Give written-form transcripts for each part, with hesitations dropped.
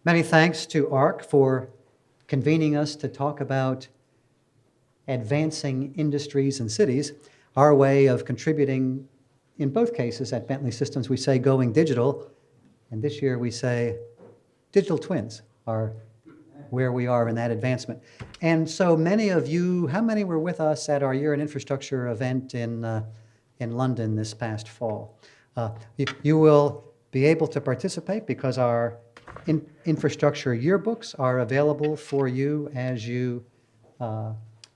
Many thanks to ARC for convening us to talk about advancing industries and cities. Our way of contributing, in both cases at Bentley Systems, we say going digital, and this year we say digital twins are where we are in that advancement. And so many of you, how many were with us at our Year in Infrastructure event in London this past fall? You will be able to participate because our infrastructure yearbooks are available for you as you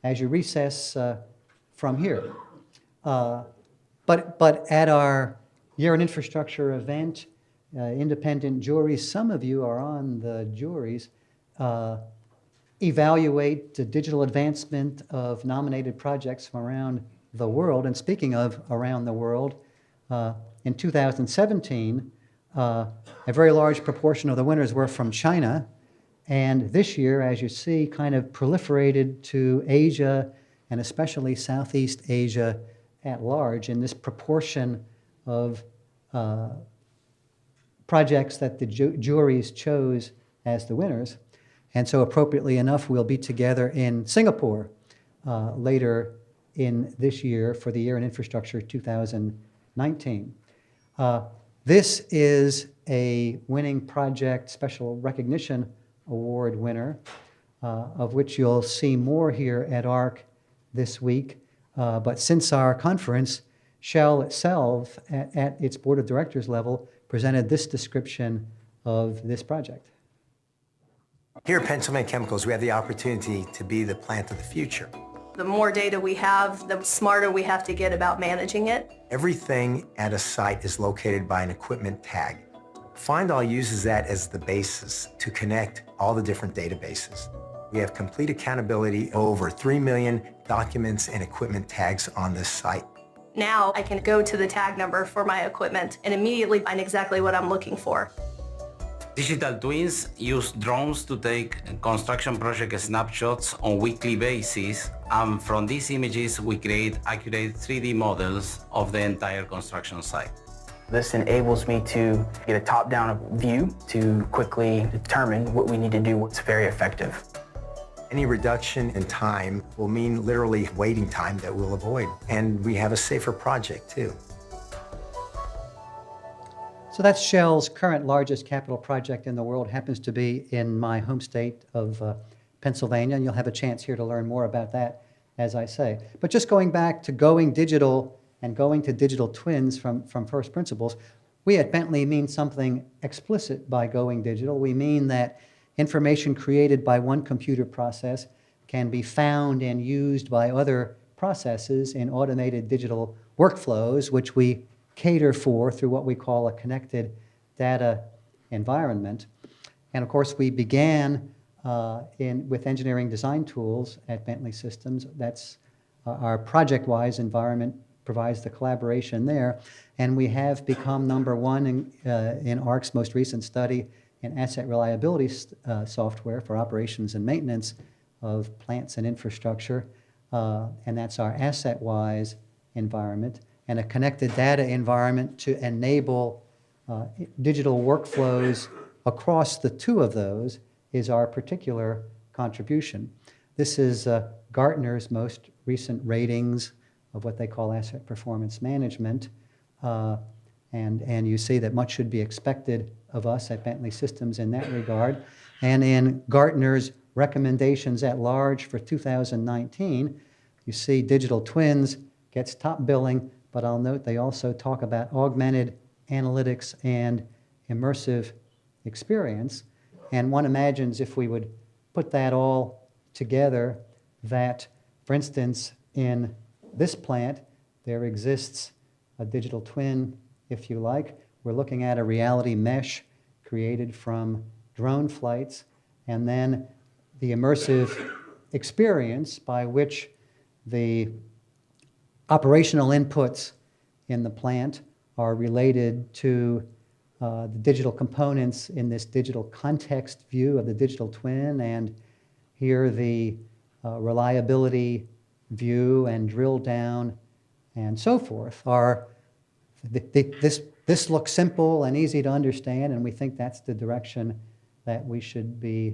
recess from here. But at our Year in Infrastructure event, independent juries, some of you are on the juries, evaluate the digital advancement of nominated projects from around the world. And speaking of around the world, in 2017, a very large proportion of the winners were from China. And this year, as you see, kind of proliferated to Asia and especially Southeast Asia at large in this proportion of projects that the juries chose as the winners. And so appropriately enough, we'll be together in Singapore later in this year for the Year in Infrastructure 2019. This is a winning project special recognition award winner, of which you'll see more here at ARC this week. But since our conference, Shell itself, at its board of directors level, presented this description of this project. Here at Pennsylvania Chemicals, we have the opportunity to be the plant of the future. The more data we have, the smarter we have to get about managing it. Everything at a site is located by an equipment tag. Findall uses that as the basis to connect all the different databases. We have complete accountability over 3 million documents and equipment tags on this site. Now I can go to the tag number for my equipment and immediately find exactly what I'm looking for. Digital twins use drones to take construction project snapshots on a weekly basis, and from these images we create accurate 3D models of the entire construction site. This enables me to get a top-down view to quickly determine what we need to do. It's very effective. Any reduction in time will mean literally waiting time that we'll avoid, and we have a safer project too. So that's Shell's current largest capital project in the world, happens to be in my home state of Pennsylvania, and you'll have a chance here to learn more about that, as I say. But just going back to going digital and going to digital twins from first principles, we at Bentley mean something explicit by going digital. We mean that information created by one computer process can be found and used by other processes in automated digital workflows, which we cater for through what we call a connected data environment. And of course, we began with engineering design tools at Bentley Systems. That's our project-wise environment provides the collaboration there. And we have become number one in ARC's most recent study in asset reliability software for operations and maintenance of plants and infrastructure. And that's our asset-wise environment. And a connected data environment to enable digital workflows across the two of those is our particular contribution. This is Gartner's most recent ratings of what they call asset performance management. And you see that much should be expected of us at Bentley Systems in that regard. And in Gartner's recommendations at large for 2019, you see digital twins gets top billing, but I'll note they also talk about augmented analytics and immersive experience. And one imagines if we would put that all together, that, for instance, in this plant, there exists a digital twin, if you like. We're looking at a reality mesh created from drone flights, and then the immersive experience by which the operational inputs in the plant are related to the digital components in this digital context view of the digital twin, and here the reliability view and drill down and so forth are, this looks simple and easy to understand, and we think that's the direction that we should be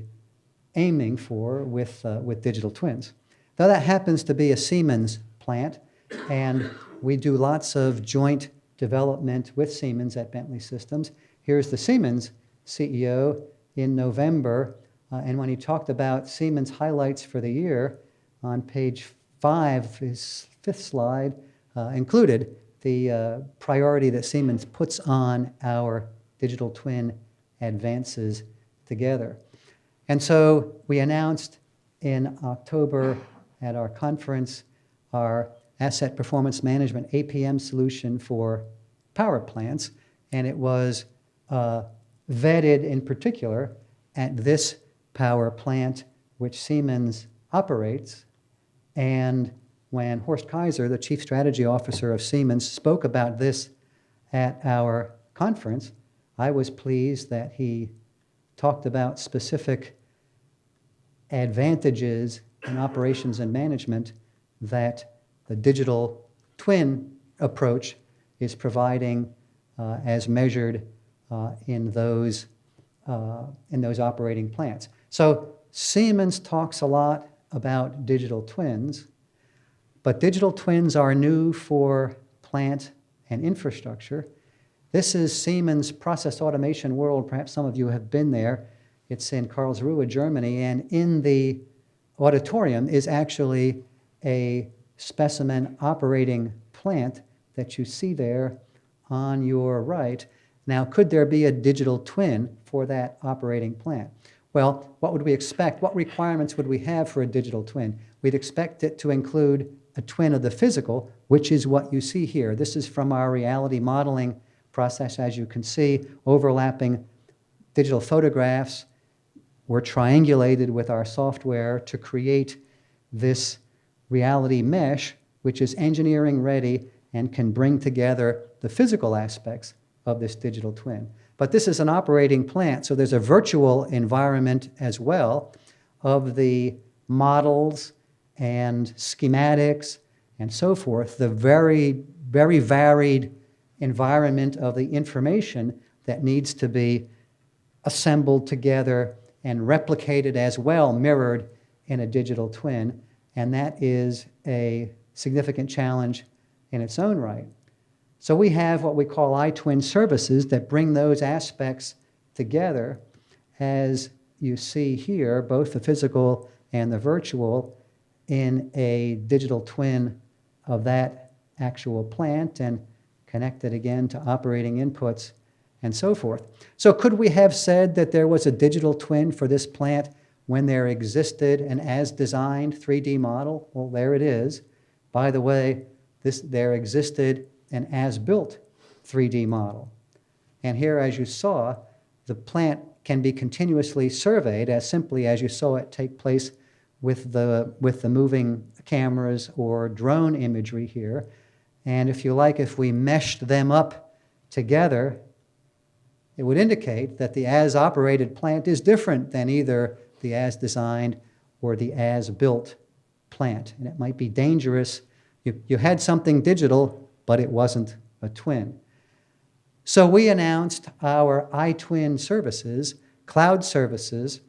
aiming for with digital twins. Now that happens to be a Siemens plant, and we do lots of joint development with Siemens at Bentley Systems. Here's the Siemens CEO in November, and when he talked about Siemens highlights for the year, on page 5, his 5th slide, included the priority that Siemens puts on our digital twin advances together. And so we announced in October at our conference our Asset Performance Management, APM solution for power plants, and it was vetted in particular at this power plant which Siemens operates. And when Horst Kaiser, the Chief Strategy Officer of Siemens, spoke about this at our conference, I was pleased that he talked about specific advantages in operations and management that the digital twin approach is providing as measured in those operating plants. So Siemens talks a lot about digital twins, but digital twins are new for plant and infrastructure. This is Siemens Process Automation World. Perhaps some of you have been there. It's in Karlsruhe, Germany, and in the auditorium is actually a specimen operating plant that you see there on your right. Now, could there be a digital twin for that operating plant? Well, what would we expect? What requirements would we have for a digital twin? We'd expect it to include a twin of the physical, which is what you see here. This is from our reality modeling process. As you can see, overlapping digital photographs were triangulated with our software to create this reality mesh, which is engineering ready and can bring together the physical aspects of this digital twin. But this is an operating plant, so there's a virtual environment as well of the models and schematics and so forth, the very, very varied environment of the information that needs to be assembled together and replicated as well, mirrored in a digital twin. And that is a significant challenge in its own right. So we have what we call iTwin services that bring those aspects together, as you see here, both the physical and the virtual, in a digital twin of that actual plant and connected again to operating inputs and so forth. So could we have said that there was a digital twin for this plant when there existed an as-designed 3D model? Well, there it is. By the way, there existed an as-built 3D model. And here, as you saw, the plant can be continuously surveyed as simply as you saw it take place with the moving cameras or drone imagery here. And if you like, if we meshed them up together, it would indicate that the as-operated plant is different than either the as-designed or the as-built plant. And it might be dangerous. You had something digital, but it wasn't a twin. So we announced our iTwin services, cloud services,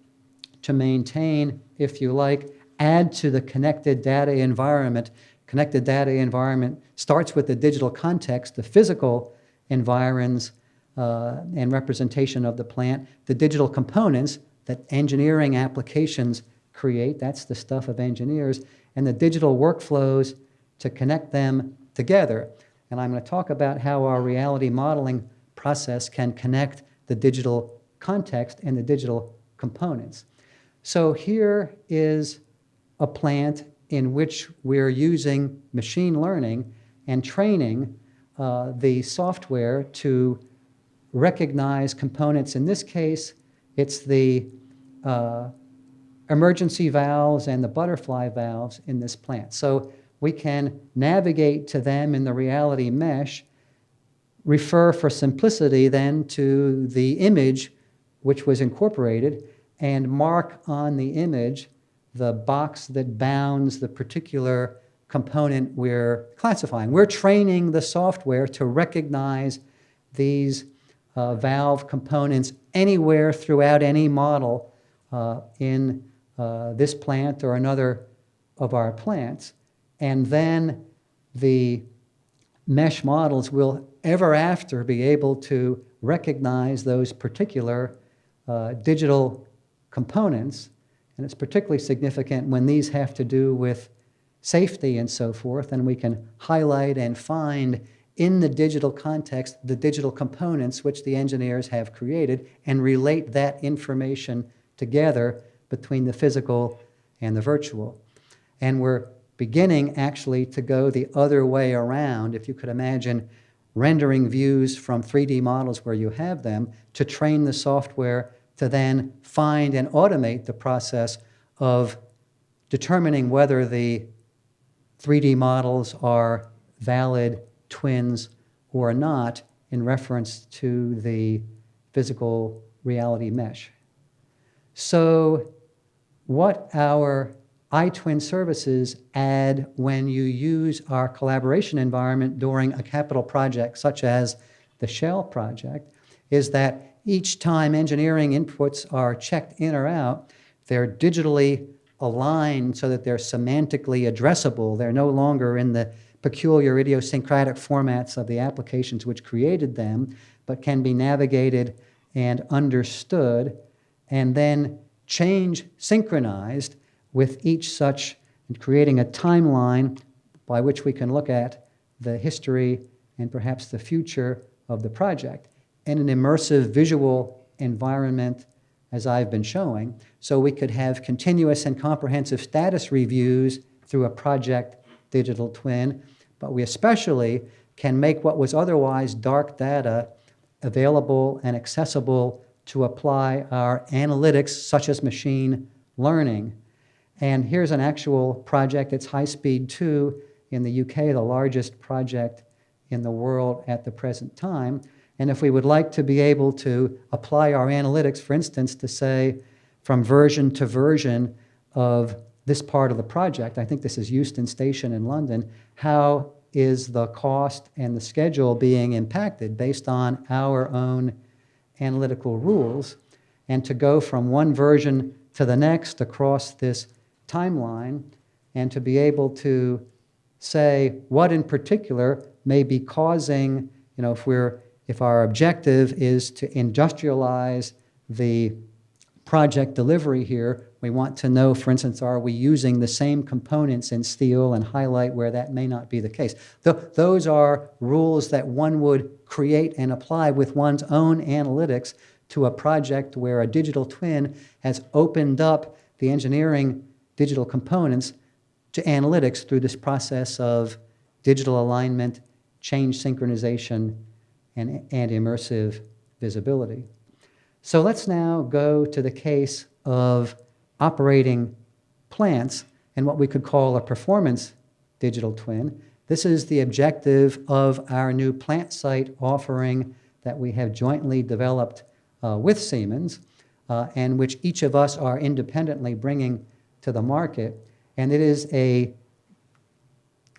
to maintain, if you like, add to the connected data environment. Connected data environment starts with the digital context, the physical environs and representation of the plant, the digital components that engineering applications create, that's the stuff of engineers, and the digital workflows to connect them together. And I'm going to talk about how our reality modeling process can connect the digital context and the digital components. So here is a plant in which we're using machine learning and training the software to recognize components. In this case, it's the emergency valves and the butterfly valves in this plant. So we can navigate to them in the reality mesh, refer for simplicity then to the image which was incorporated, and mark on the image the box that bounds the particular component we're classifying. We're training the software to recognize these valve components anywhere throughout any model in this plant or another of our plants. And then the mesh models will ever after be able to recognize those particular digital components. And it's particularly significant when these have to do with safety and so forth, and we can highlight and find in the digital context the digital components which the engineers have created and relate that information together between the physical and the virtual. And we're beginning actually to go the other way around, if you could imagine rendering views from 3D models where you have them to train the software to then find and automate the process of determining whether the 3D models are valid twins or not in reference to the physical reality mesh. So what our iTwin services add when you use our collaboration environment during a capital project such as the Shell project is that each time engineering inputs are checked in or out, they're digitally aligned so that they're semantically addressable. They're no longer in the peculiar idiosyncratic formats of the applications which created them, but can be navigated and understood and then synchronized with each such, and creating a timeline by which we can look at the history and perhaps the future of the project in an immersive visual environment as I've been showing, so we could have continuous and comprehensive status reviews through a project digital twin, but we especially can make what was otherwise dark data available and accessible to apply our analytics such as machine learning. And here's an actual project. It's High Speed 2 in the UK, the largest project in the world at the present time. And if we would like to be able to apply our analytics, for instance, to say from version to version of this part of the project, I think this is Euston Station in London, how is the cost and the schedule being impacted based on our own analytical rules, and to go from one version to the next across this timeline, and to be able to say what in particular may be causing, if our objective is to industrialize the project delivery here, we want to know, for instance, are we using the same components in steel, and highlight where that may not be the case. Those are rules that one would create and apply with one's own analytics to a project where a digital twin has opened up the engineering digital components to analytics through this process of digital alignment, change synchronization, and immersive visibility. So let's now go to the case of operating plants and what we could call a performance digital twin. This is the objective of our new plant site offering that we have jointly developed with Siemens, and which each of us are independently bringing to the market. And it is a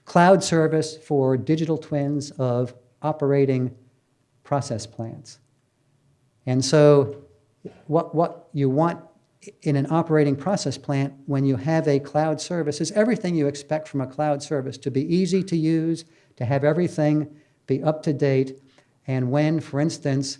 cloud service for digital twins of operating process plants. And so what you want in an operating process plant when you have a cloud service is everything you expect from a cloud service: to be easy to use, to have everything be up to date. And when, for instance,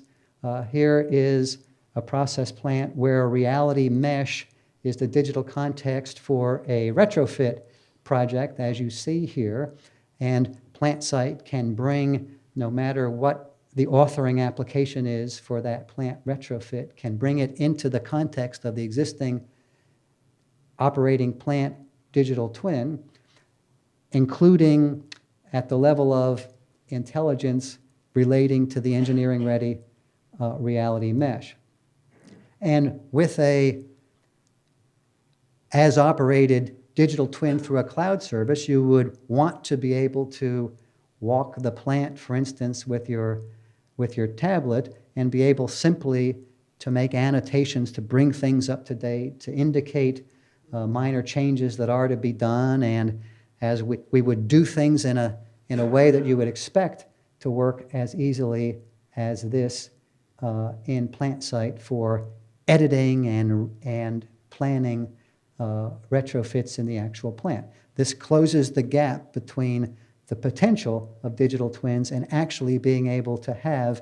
here is a process plant where reality mesh is the digital context for a retrofit project, as you see here, and plant site can bring, no matter what the authoring application is for that plant retrofit, can bring it into the context of the existing operating plant digital twin, including at the level of intelligence relating to the engineering-ready reality mesh. And with a as-operated digital twin through a cloud service, you would want to be able to walk the plant, for instance, with your tablet, and be able simply to make annotations, to bring things up to date, to indicate minor changes that are to be done, and as we would do things in a way that you would expect to work as easily as this in plant site for editing and planning retrofits in the actual plant. This closes the gap between the potential of digital twins and actually being able to have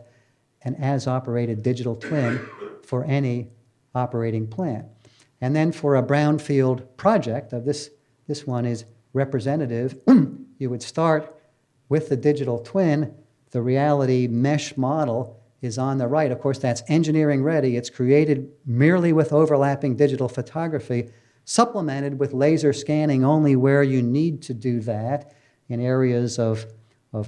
an as-operated digital twin for any operating plant. And then for a brownfield project, this one is representative, you would start with the digital twin. The reality mesh model is on the right. Of course, that's engineering ready. It's created merely with overlapping digital photography, supplemented with laser scanning only where you need to do that, in areas of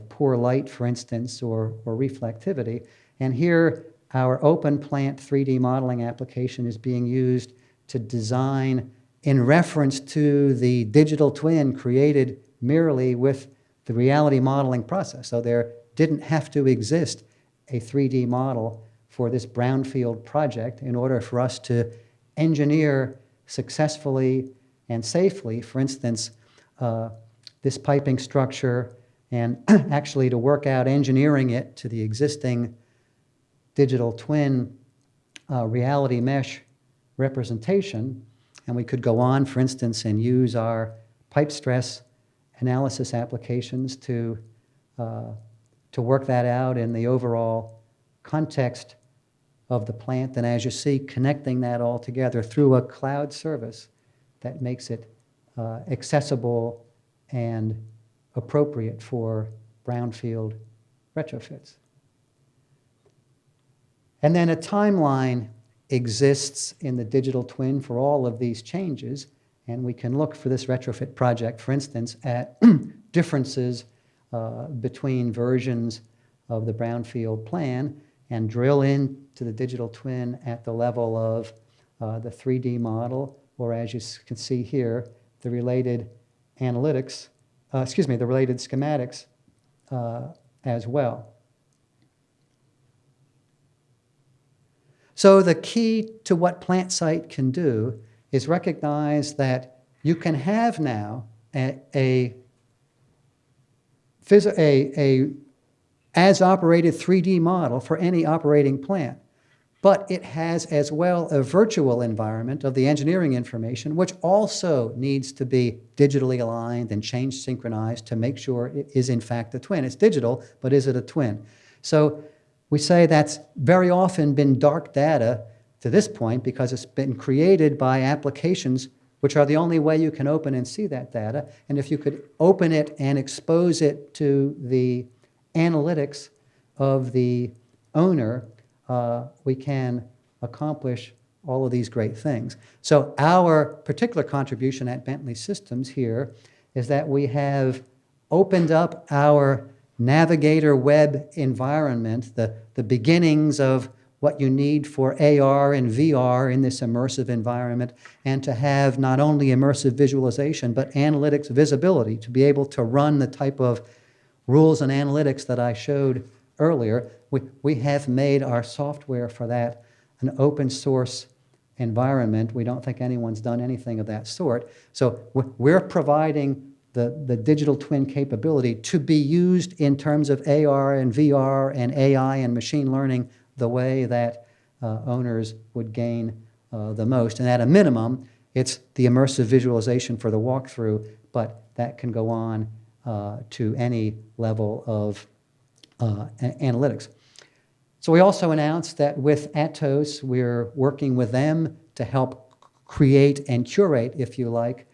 poor light, for instance, or reflectivity. And here, our open plant 3D modeling application is being used to design in reference to the digital twin created merely with the reality modeling process. So there didn't have to exist a 3D model for this brownfield project in order for us to engineer successfully and safely, for instance, this piping structure, and actually to work out engineering it to the existing digital twin reality mesh representation. And we could go on, for instance, and use our pipe stress analysis applications to work that out in the overall context of the plant. And as you see, connecting that all together through a cloud service that makes it accessible and appropriate for brownfield retrofits. And then a timeline exists in the digital twin for all of these changes, and we can look for this retrofit project, for instance, at differences between versions of the brownfield plan and drill into the digital twin at the level of the 3D model, or as you can see here, the related analytics, the related schematics as well. So the key to what plant-site can do is recognize that you can have now a as-operated 3D model for any operating plant, but it has as well a virtual environment of the engineering information, which also needs to be digitally aligned and change synchronized to make sure it is in fact a twin. It's digital, but is it a twin? So we say that's very often been dark data to this point because it's been created by applications which are the only way you can open and see that data. And if you could open it and expose it to the analytics of the owner, we can accomplish all of these great things. So our particular contribution at Bentley Systems here is that we have opened up our Navigator web environment, the beginnings of what you need for AR and VR in this immersive environment, and to have not only immersive visualization, but analytics visibility, to be able to run the type of rules and analytics that I showed earlier. We have made our software for that an open source environment. We don't think anyone's done anything of that sort. So we're providing the digital twin capability to be used in terms of AR and VR and AI and machine learning the way that owners would gain the most. And at a minimum, it's the immersive visualization for the walkthrough, but that can go on to any level of analytics. So we also announced that with Atos, we're working with them to help create and curate, if you like,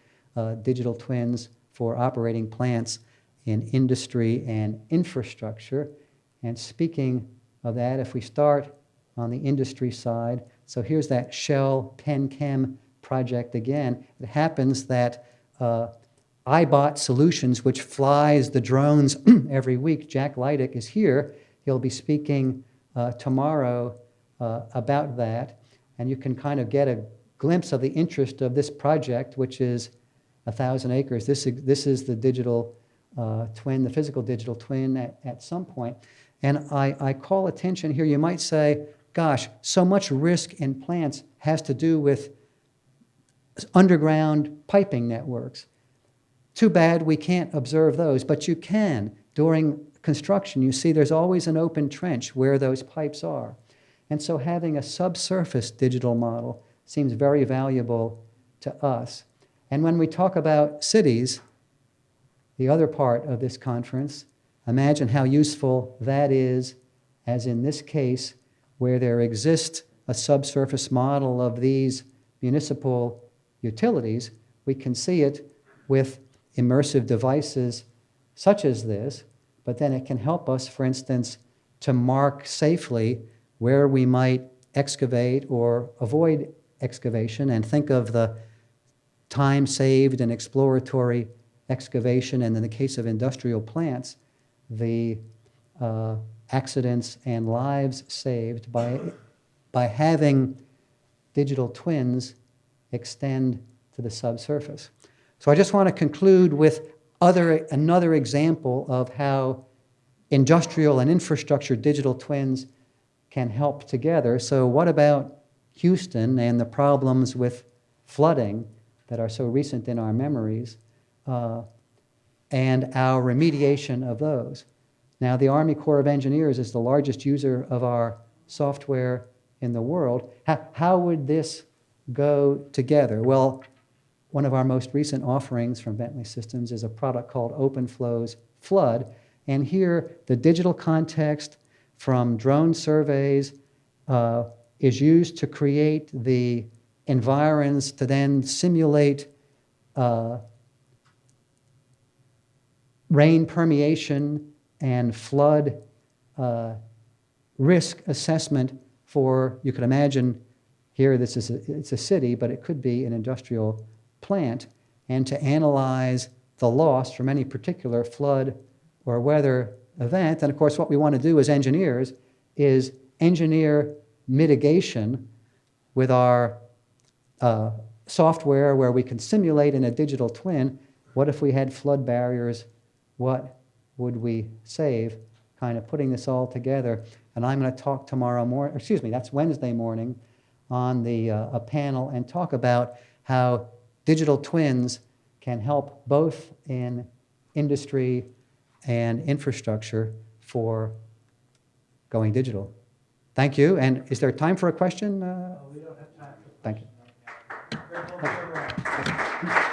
digital twins for operating plants in industry and infrastructure. And speaking of that, if we start on the industry side, so here's that Shell PennChem project again. It happens that iBot Solutions, which flies the drones every week, Jack Leidick is here. He'll be speaking tomorrow about that. And you can kind of get a glimpse of the interest of this project, which is 1,000 acres. This is the digital twin, the physical digital twin at some point. And I call attention here, you might say, gosh, so much risk in plants has to do with underground piping networks. Too bad we can't observe those, but you can. During construction, you see there's always an open trench where those pipes are. And so having a subsurface digital model seems very valuable to us. And when we talk about cities, the other part of this conference, imagine how useful that is, as in this case, where there exists a subsurface model of these municipal utilities. We can see it with immersive devices such as this, but then it can help us, for instance, to mark safely where we might excavate or avoid excavation, and think of the time saved in exploratory excavation, and in the case of industrial plants, the accidents and lives saved by having digital twins extend to the subsurface. So I just want to conclude with another example of how industrial and infrastructure digital twins can help together. So what about Houston and the problems with flooding that are so recent in our memories, and our remediation of those? Now, the Army Corps of Engineers is the largest user of our software in the world. How would this go together? Well, one of our most recent offerings from Bentley Systems is a product called OpenFlow's Flood. And here, the digital context from drone surveys is used to create the environs to then simulate rain permeation and flood risk assessment for, you could imagine, here it's a city, but it could be an industrial plant, and to analyze the loss from any particular flood or weather event. And of course, what we want to do as engineers is engineer mitigation with our software, where we can simulate in a digital twin, what if we had flood barriers, what would we save, kind of putting this all together. And I'm going to talk tomorrow morning, that's Wednesday morning, on a panel, and talk about how digital twins can help both in industry and infrastructure for going digital. Thank you. And is there time for a question? We don't have time for Thank you. questions.